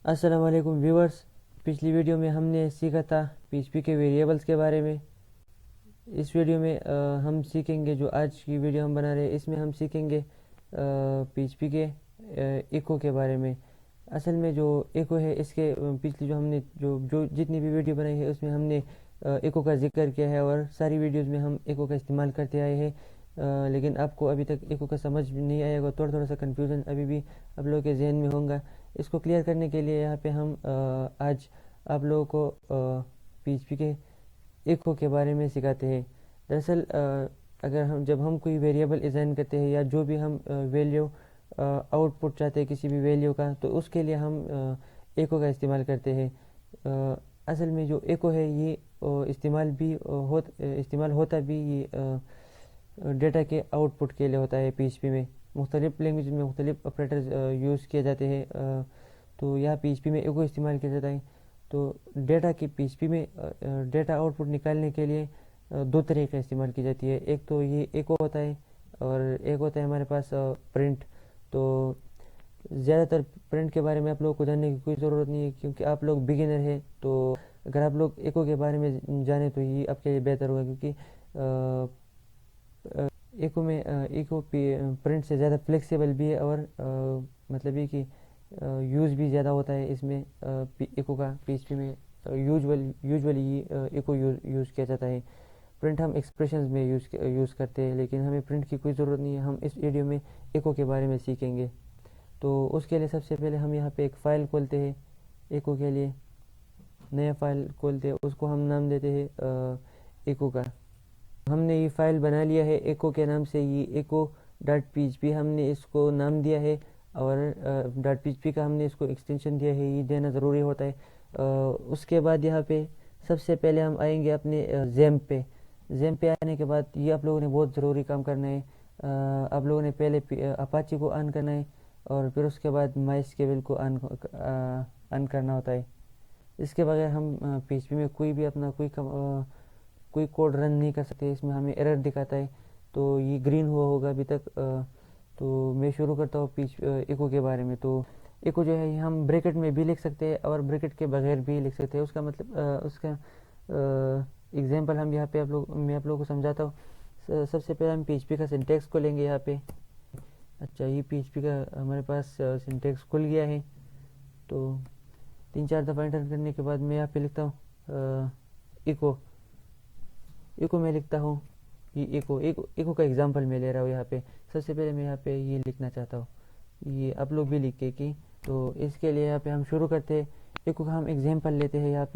अस्सलाम वालेकुम व्यूवर्स। पिछली वीडियो में हमने सीखा था पीएचपी के वेरिएबल्स के बारे में। इस वीडियो में हम सीखेंगे, जो आज की वीडियो हम बना रहे हैं इसमें हम सीखेंगे पीएचपी के इको के बारे में। असल में जो इको है इसके पिछली जो हमने जो जो जितनी भी वीडियो बनाई है उसमें हमने इको का जिक्र किया है और सारी वीडियोस में हम इको का इस्तेमाल करते आए हैं। लेकिन आपको अभी तक इको का समझ भी नहीं आएगा, थोड़ा थोड़ा सा कन्फ्यूज़न अभी भी आप लोगों के जहन में होगा। इसको क्लियर करने के लिए यहाँ पे हम आज आप लोगों को पीएचपी के इको के बारे में सिखाते हैं। दरअसल अगर हम कोई वेरिएबल डिज़ाइन करते हैं या जो भी हम वैल्यू आउटपुट चाहते हैं किसी भी वैल्यू का, तो उसके लिए हम इको का इस्तेमाल करते हैं। असल में जो इको है ये इस्तेमाल होता भी ये डेटा के आउटपुट के लिए होता है। पीएचपी में मुख्तलिफ लैंग्वेज में मुख्तलिफ ऑपरेटर्स यूज़ किए जाते हैं। तो यहाँ पीएचपी में इको इस्तेमाल किया जाता है। तो डेटा की पीएचपी में डेटा आउटपुट निकालने के लिए दो तरीके इस्तेमाल की जाती है। एक तो ये इको होता है और एक होता है हमारे पास प्रिंट। तो ज़्यादातर प्रिंट के बारे में आप लोगों को जानने की कोई ज़रूरत नहीं है, क्योंकि आप लोग बिगिनर हैं। तो अगर आप लोग इको के बारे में जाने तो ये आपके लिए बेहतर होगा, क्योंकि इको प्रिंट से ज़्यादा फ्लेक्सिबल भी है और मतलब ये कि यूज़ भी ज़्यादा होता है इसमें। इको का पीएचपी में यूजुअली इको यूज़ किया जाता है। प्रिंट हम एक्सप्रेशंस में यूज़ करते हैं, लेकिन हमें प्रिंट की कोई ज़रूरत नहीं है। हम इस वीडियो में इको के बारे में सीखेंगे। तो उसके लिए सबसे पहले हम यहाँ पे एक फ़ाइल खोलते हैं। इको के लिए नया फ़ाइल खोलते हैं, उसको हम नाम देते हैं इको का। हमने ये फ़ाइल बना लिया है इको के नाम से, ये इको डॉट पीएचपी हमने इसको नाम दिया है। और डॉट पीएचपी का हमने इसको एक्सटेंशन दिया है, ये देना ज़रूरी होता है। उसके बाद यहाँ पे सबसे पहले हम आएंगे अपने जैम्प पे। जैम्प पे आने के बाद ये आप लोगों ने बहुत ज़रूरी काम करना है। आप लोगों ने पहले अपाची को ऑन करना है और फिर उसके बाद माइस्क्वेल को ऑन करना होता है। इसके बगैर हम पीएचपी में कोई भी अपना कोई कोड रन नहीं कर सकते। इसमें हमें एरर दिखाता है, तो ये ग्रीन हुआ होगा अभी तक। तो मैं शुरू करता हूँ इको के बारे में। तो इको जो है ये हम ब्रैकेट में भी लिख सकते हैं और ब्रैकेट के बगैर भी लिख सकते हैं। उसका मतलब उसका एग्जांपल हम यहाँ पे मैं आप लोगों को समझाता हूँ। सबसे पहले हम पीएचपी का सिंटेक्स को लेंगे यहाँ पे। अच्छा, ये पीएचपी का हमारे पास सिंटेक्स खुल गया है। तो 3-4 दफ़ा एंटर करने के बाद मैं यहाँ पे लिखता हूँ इको इको में लिखता हूँ ये इको का एग्जांपल मैं ले रहा हूँ यहाँ पे। सबसे पहले मैं यहाँ पे ये लिखना चाहता हूँ, ये आप लोग भी लिख के कि। तो इसके लिए यहाँ पे हम शुरू करते हैं। इको का हम एग्जांपल लेते हैं यहाँ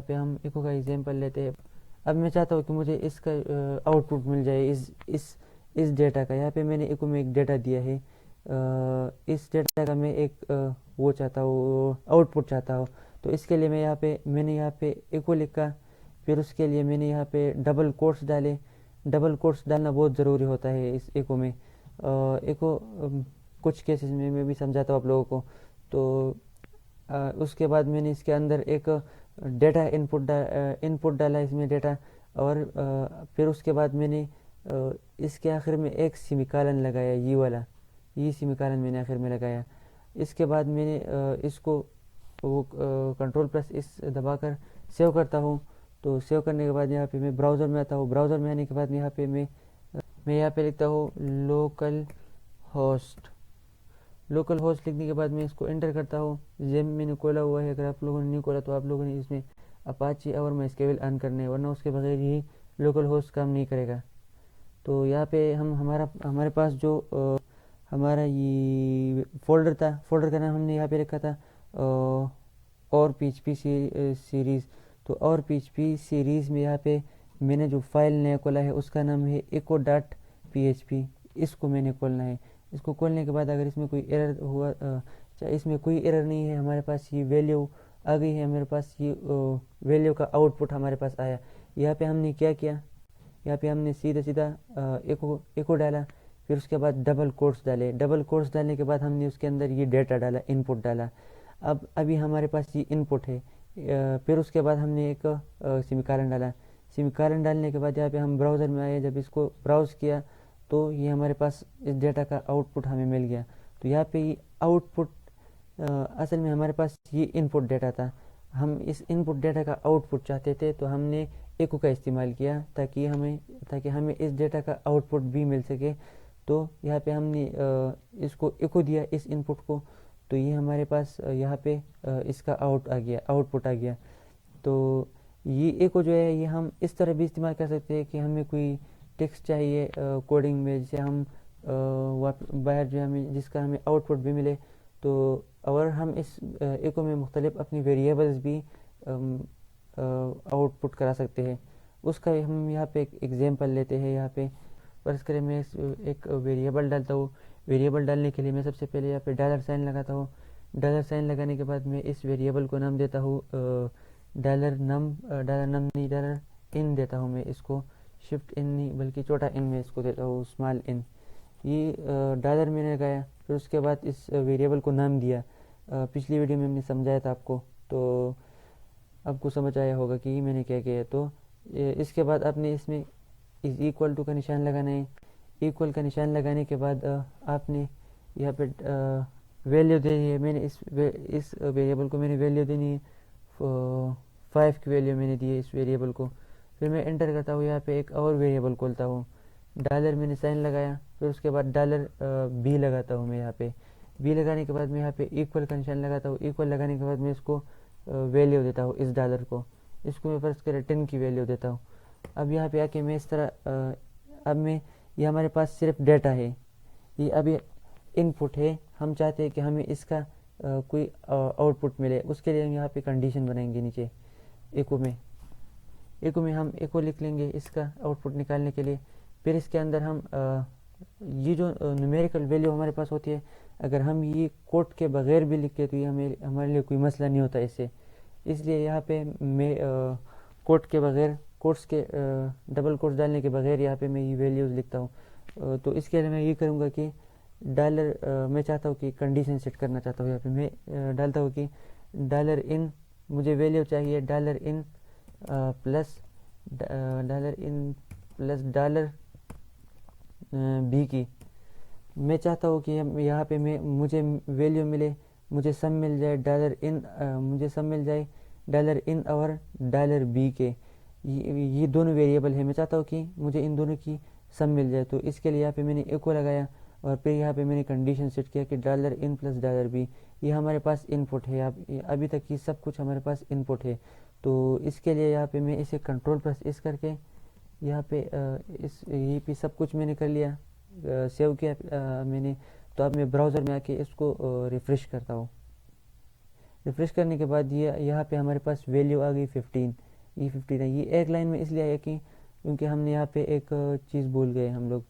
पे हम इको का एग्जांपल लेते हैं। अब मैं चाहता हूँ कि मुझे इसका आउटपुट मिल जाए इस डेटा का। यहाँ पे मैंने इको में एक डेटा दिया है। इस डेटा का मैं एक वो चाहता हूँ, आउटपुट चाहता हूँ। तो इसके लिए मैंने यहाँ पे इको लिखा। फिर उसके लिए मैंने यहाँ पे डबल कोट्स डाले। डबल कोट्स डालना बहुत ज़रूरी होता है इस इको में। इको कुछ केसेस में मैं भी समझाता हूँ आप लोगों को। तो उसके बाद मैंने इसके अंदर एक डेटा इनपुट डाला इसमें डेटा। और फिर उसके बाद मैंने इसके आखिर में एक सेमीकोलन लगाया, ये सेमीकोलन मैंने आखिर में लगाया। इसके बाद मैंने इसको वो कंट्रोल प्लस इस दबाकर सेव करता हूँ। तो सेव करने के बाद यहाँ पे मैं ब्राउज़र में आता हूँ। ब्राउज़र में आने के बाद मैं यहाँ पे लिखता हूँ लोकल होस्ट लिखने के बाद मैं इसको एंटर करता हूँ। जेम मैंने खोला हुआ है, अगर आप लोगों ने नहीं खोला तो आप लोगों ने इसमें अपाची और माइस्क्वेल ऑन करने हैं, वरना उसके बगैर ये लोकल होस्ट काम नहीं करेगा। तो यहाँ पे हमारे पास जो हमारा ये फोल्डर का नाम हमने यहाँ पे रखा था और पीएचपी सीरीज़। तो और पीएचपी सीरीज़ में यहाँ पे मैंने जो फाइल नया खोला है उसका नाम है इको डॉट पीएचपी। इसको मैंने खोलना है। इसको खोलने के बाद अगर इसमें कोई एरर हुआ, इसमें कोई एरर नहीं है, हमारे पास ये वैल्यू आ गई है, मेरे पास ये वैल्यू का आउटपुट हमारे पास आया। यहाँ पे हमने क्या किया, यहाँ पे हमने सीधा इको डाला। फिर उसके बाद डबल कोट्स डाले। डबल कोट्स डालने के बाद हमने उसके अंदर ये डेटा डाला, इनपुट डाला। अभी हमारे पास ये इनपुट है। फिर उसके बाद हमने एक सेमीकोलन डाला। सेमीकोलन डालने के बाद यहाँ पे हम ब्राउज़र में आए। जब इसको ब्राउज़ किया तो ये हमारे पास इस डेटा का आउटपुट हमें मिल गया। तो यहाँ पे ये आउटपुट असल में हमारे पास ये इनपुट डेटा था, हम इस इनपुट डेटा का आउटपुट चाहते थे, तो हमने एको का इस्तेमाल किया ताकि हमें इस डेटा का आउटपुट भी मिल सके। तो यहाँ पे हमने इसको एको दिया इस इनपुट को, तो ये हमारे पास यहाँ पे इसका आउटपुट आ गया। तो ये एको जो है ये हम इस तरह भी इस्तेमाल कर सकते हैं कि हमें कोई टेक्स्ट चाहिए कोडिंग में, जिसे हम बाहर जो हमें जिसका हमें आउटपुट भी मिले। तो और हम इस एको में मुख्तलिफ अपनी वेरिएबल्स भी आउटपुट करा सकते हैं। उसका हम यहाँ पे एक एग्जांपल लेते हैं। यहाँ पे फर्ज करें मैं एक वेरिएबल डालता हूँ। वेरिएबल डालने के लिए मैं सबसे पहले यहाँ पे डॉलर साइन लगाता हूँ। डॉलर साइन लगाने के बाद मैं इस वेरिएबल को नाम देता हूँ डॉलर नम नहीं, डॉलर इन देता हूँ मैं इसको। शिफ्ट इन नहीं बल्कि छोटा इन में इसको देता हूँ, स्मॉल इन। ये डॉलर मैंने लगाया, फिर उसके बाद इस वेरिएबल को नाम दिया। पिछली वीडियो में हमने समझाया था आपको, तो आपको समझ आया होगा कि मैंने क्या किया है। तो इसके बाद आपने इसमें इज इक्वल टू का निशान लगाना है। इक्वल का निशान लगाने के बाद आपने यहाँ पे वैल्यू देनी है। मैंने इस वेरिएबल को मैंने वैल्यू देनी है 5 की वैल्यू मैंने दी है इस वेरिएबल को। फिर मैं एंटर करता हूँ, यहाँ पे एक और वेरिएबल खोलता हूँ। डॉलर मैंने साइन लगाया, फिर उसके बाद डॉलर बी लगाता हूँ मैं यहाँ पे। बी लगाने के बाद मैं यहाँ पे इक्वल का निशान लगाता हूँ। इक्वल लगाने के बाद मैं इसको वैल्यू देता हूँ इस डॉलर को। इसको मैं फर्स्ट करें 10 की वैल्यू देता हूँ। अब यहाँ पे आके मैं इस तरह अब मैं ये हमारे पास सिर्फ डेटा है, ये अभी इनपुट है। हम चाहते हैं कि हमें इसका कोई आउटपुट मिले। उसके लिए हम यहाँ पे कंडीशन बनाएंगे नीचे एको में हम एको लिख लेंगे इसका आउटपुट निकालने के लिए। फिर इसके अंदर हम ये जो न्यूमेरिकल वैल्यू हमारे पास होती है, अगर हम ये कोट के बगैर भी लिखते तो ये हमारे लिए कोई मसला नहीं होता इससे। इसलिए यहाँ पे मैं कोट के बगैर, कोट्स के डबल कोट्स डालने के बगैर यहाँ पे मैं ये वैल्यूज़ लिखता हूँ। तो इसके लिए मैं ये करूँगा कि डॉलर मैं चाहता हूँ कि कंडीशन सेट करना चाहता हूँ। यहाँ पे मैं डालता हूँ कि डॉलर इन, मुझे वैल्यू चाहिए dollar in plus dollar B की। मैं चाहता हूँ कि यहाँ पे मुझे वैल्यू मिले, मुझे सम मिल जाए डॉलर इन और डॉलर बी के। ये दोनों वेरिएबल है, मैं चाहता हूँ कि मुझे इन दोनों की सम मिल जाए। तो इसके लिए यहाँ पे मैंने एको लगाया और फिर यहाँ पे मैंने कंडीशन सेट किया कि dollar in plus dollar B. ये हमारे पास इनपुट है। अभी तक ये सब कुछ हमारे पास इनपुट है। तो इसके लिए यहाँ पे मैं इसे कंट्रोल प्लस इस करके यहाँ पे ये पे सब कुछ मैंने कर लिया, सेव किया मैंने। तो अब मैं ब्राउज़र में आके इसको रिफ़्रेश करता हूँ। रिफ़्रेश करने के बाद ये यहाँ पे हमारे पास वैल्यू आ गई 15। ये 15 है। ये एक लाइन में इसलिए आया कि क्योंकि हमने यहाँ पे एक चीज़ भूल गए हम लोग।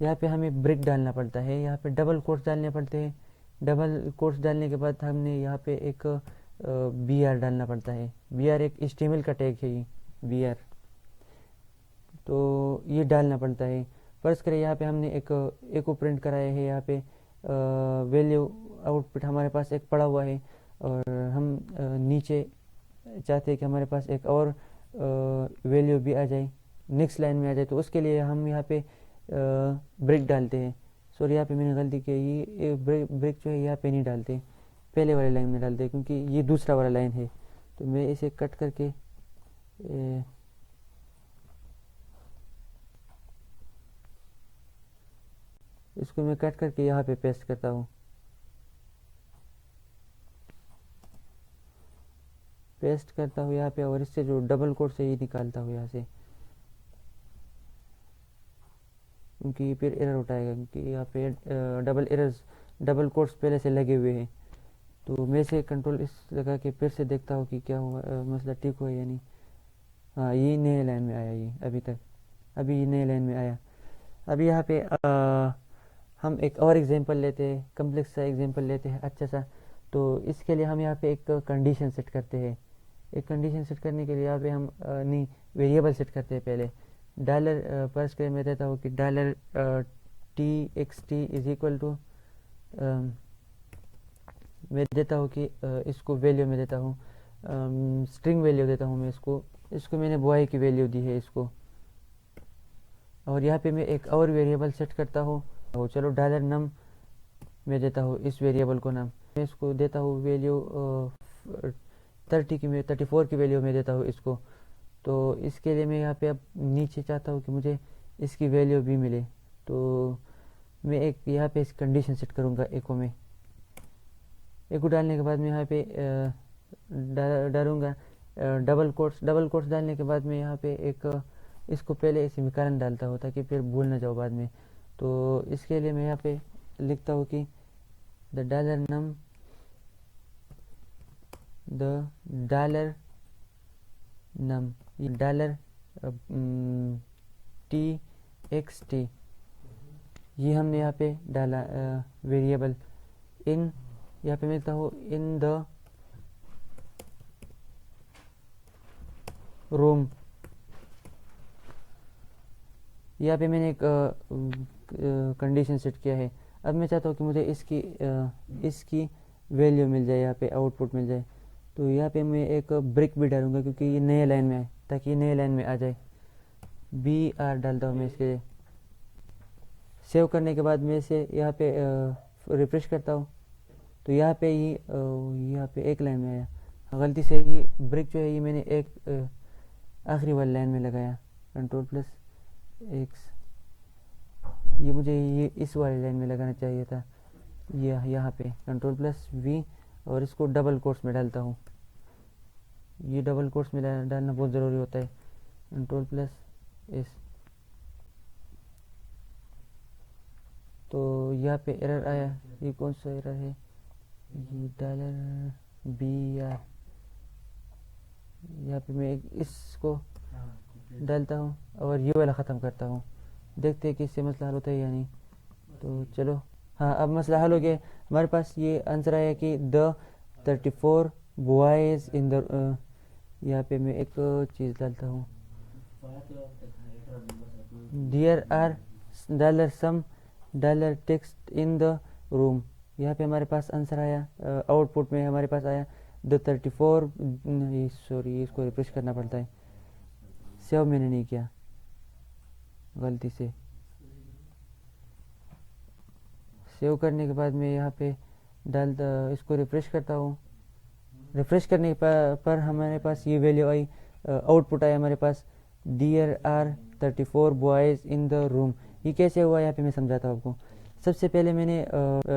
यहाँ पे हमें ब्रेक डालना पड़ता है, यहाँ पे डबल कोट्स डालने पड़ते हैं। डबल कोट्स डालने के बाद हमने यहाँ पे एक बी आर डालना पड़ता है। बी आर एक HTML का टैग है, ये बी आर, तो ये डालना पड़ता है। फर्ज करें यहाँ पे हमने एक एको प्रिंट कराया है। यहाँ पे वैल्यू आउटपुट हमारे पास एक पड़ा हुआ है और हम नीचे चाहते हैं कि हमारे पास एक और वैल्यू भी आ जाए, नेक्स्ट लाइन में आ जाए। तो उसके लिए हम यहाँ पे ब्रेक डालते हैं। सॉरी, यहाँ पे मैंने गलती की, ये ब्रेक जो है यहाँ पे नहीं डालते, पहले वाले लाइन में डालते हैं, क्योंकि ये दूसरा वाला लाइन है। तो मैं इसे कट करके इसको मैं कट करके यहाँ पे पेस्ट करता हूँ। यहाँ पे और इससे जो डबल कोट से ये निकालता हूँ यहाँ से, क्योंकि फिर एरर उठाएगा, क्योंकि यहाँ पे डबल कोट्स पहले से लगे हुए हैं। तो मैं से कंट्रोल इस लगा के फिर से देखता हूँ कि क्या हुआ, मसला ठीक हुआ या नहीं। हाँ, ये नए लाइन में आया, ये अभी नए लाइन में आया। अभी यहाँ पे हम एक और एग्जांपल लेते हैं, कम्प्लेक्स सा एग्जांपल लेते हैं अच्छा सा। तो इसके लिए हम यहाँ पे एक कंडीशन सेट करते हैं। एक कंडीशन सेट करने के लिए यहाँ पे हम नहीं, वेरिएबल सेट करते हैं पहले। डॉलर फर्ज के मैं देता हूँ कि dollar TXT is equal to, मैं देता हूँ कि इसको वैल्यू में देता हूँ, स्ट्रिंग वैल्यू देता हूँ मैं इसको मैंने बॉय की वैल्यू दी है इसको। और यहाँ पे मैं एक और वेरिएबल सेट करता हूँ। चलो डॉलर नम मैं देता हूँ इस वेरिएबल को नाम। मैं इसको देता हूँ वैल्यू 30 की, मैं 34 की वैल्यू में देता हूँ इसको। तो इसके लिए मैं यहाँ पे अब नीचे चाहता हूँ कि मुझे इसकी वैल्यू भी मिले, तो मैं एक यहाँ पे इस कंडीशन सेट करूँगा एको में। एको डालने के बाद मैं यहाँ पे डालूँगा डबल कोट्स डालने के बाद मैं यहाँ पे एक इसको पहले सेमीकोलन डालता हूँ ताकि फिर भूल ना जाओ बाद में। तो इसके लिए मैं यहाँ पे लिखता हूँ कि द डॉलर नम, ये डॉलर TXT, ये हमने यहाँ पे डाला वेरिएबल। इन यहाँ पे मैं लिखता हूँ इन द रूम। यहाँ पे मैंने एक कंडीशन सेट किया है। अब मैं चाहता हूँ कि मुझे इसकी वैल्यू मिल जाए, यहाँ पे आउटपुट मिल जाए। तो यहाँ पे मैं एक ब्रेक भी डालूंगा क्योंकि ये नए लाइन में है, ताकि ये नए लाइन में आ जाए। BR डालता हूँ मैं इसके लिए। सेव करने के बाद मैं इसे यहाँ पे रिफ्रेश करता हूँ, तो यहाँ पे एक लाइन में आया। गलती से ये ब्रेक जो है ये मैंने एक आखिरी वाली लाइन में लगाया। Ctrl+X, ये मुझे ये इस वाली लाइन में लगाना चाहिए था, ये यहाँ पे Ctrl+V, और इसको डबल कोट्स में डालता हूँ। ये डबल कोट्स में डालना बहुत ज़रूरी होता है। Ctrl+S। तो यहाँ पे एरर आया, ये कौन सा एरर है? ये $BR, यहाँ पे मैं इसको डालता हूँ और ये वाला ख़त्म करता हूँ। देखते हैं कि इससे मसला हल होता है या नहीं। तो चलो, हाँ अब मसला हल हो गया। हमारे पास ये आंसर आया कि द 34 बॉयज़ इन द, यहाँ पे मैं एक चीज़ डालता हूँ, there are $some $text in the room. यहाँ पे हमारे पास आंसर आया, आउटपुट में हमारे पास आया द 34, सॉरी इसको रिफ्रेश करना पड़ता है, सेव मैंने नहीं किया गलती से। सेव करने के बाद मैं यहाँ पे इसको रिफ्रेश करता हूँ। रिफ्रेश करने पर हमारे पास ये वैल्यू आई, आउटपुट आया हमारे पास, there are 34 boys in the room. ये कैसे हुआ यहाँ पे मैं समझाता हूँ आपको। सबसे पहले मैंने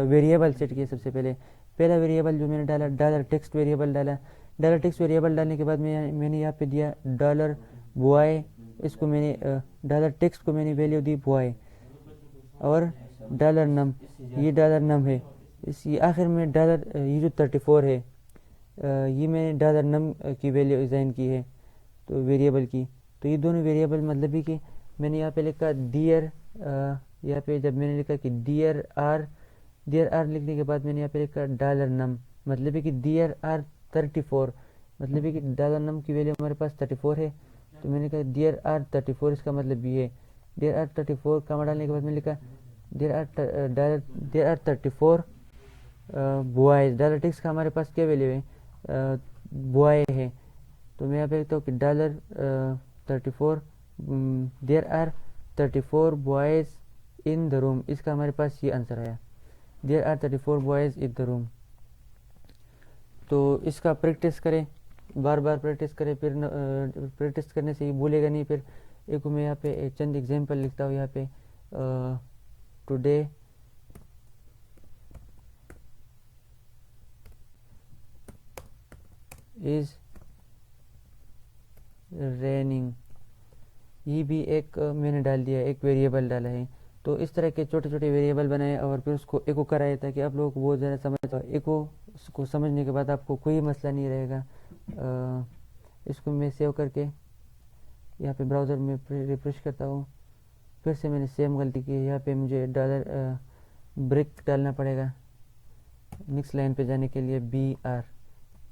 वेरिएबल सेट किया। सबसे पहला वेरिएबल जो मैंने डाला, डॉलर टेक्स्ट वेरिएबल डाला। डॉलर टेक्स्ट वेरिएबल डालने के बाद मैंने यहाँ पे दिया डॉलर बॉय, इसको मैंने डॉलर टेक्स्ट को मैंने वैल्यू दी बॉय, और डॉलर नम, ये डॉलर नम है। इसी आखिर में डॉलर, ये जो 34 है, ये मैंने डॉलर नम की वैल्यू असाइन की है, तो वेरिएबल की। तो ये दोनों वेरिएबल मतलब ही कि मैंने यहाँ पे लिखा डियर, यहाँ पे जब मैंने लिखा कि डियर आर लिखने के बाद मैंने यहाँ पे लिखा डॉलर नम, मतलब है कि डियर आर 34, मतलब है कि डॉलर नम की वैल्यू हमारे पास 34 है। तो मैंने कहा डियर आर 34, इसका मतलब ये है डियर आर 34, कामा डालने के बाद मैंने लिखा there are 34 boys. Dollar text का हमारे पास क्या वैल्यू है, बॉय है। तो मैं यहाँ पे लिखता हूँ कि dollar 34, there are 34 boys in the room. इसका हमारे पास ये आंसर आया, there are 34 boys in the room. तो इसका प्रैक्टिस करें, बार बार प्रैक्टिस करें, फिर प्रैक्टिस करने से ये भूलेगा नहीं। फिर एक मैं यहाँ पे चंद एग्जांपल लिखता हूँ। यहाँ पे टुडे इज रेनिंग, ये भी एक मैंने डाल दिया, एक वेरिएबल डाला है। तो इस तरह के छोटे छोटे वेरिएबल बनाए और फिर उसको एको कराए ताकि आप लोगों को बहुत ज़्यादा समझ। एको को समझने के बाद आपको कोई मसला नहीं रहेगा। इसको मैं सेव करके यहाँ पे ब्राउज़र में रिफ्रेश करता हूँ। फिर से मैंने सेम गलती की, यहाँ पे मुझे डॉलर ब्रेक डालना पड़ेगा नेक्स्ट लाइन पे जाने के लिए, BR।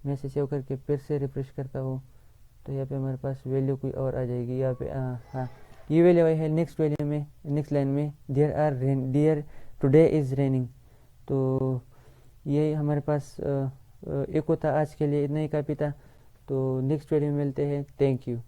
मैं इसे सेव करके फिर से रिफ्रेश करता हूँ, तो यहाँ पे हमारे पास वैल्यू कोई और आ जाएगी। यहाँ पे हाँ, ये वैल्यू आई है नेक्स्ट लाइन में, डियर टुडे इज़ रेनिंग। तो ये हमारे पास एको था। आज के लिए इतना ही काफ़ी था। तो नेक्स्ट वीडियो में मिलते हैं। Thank you.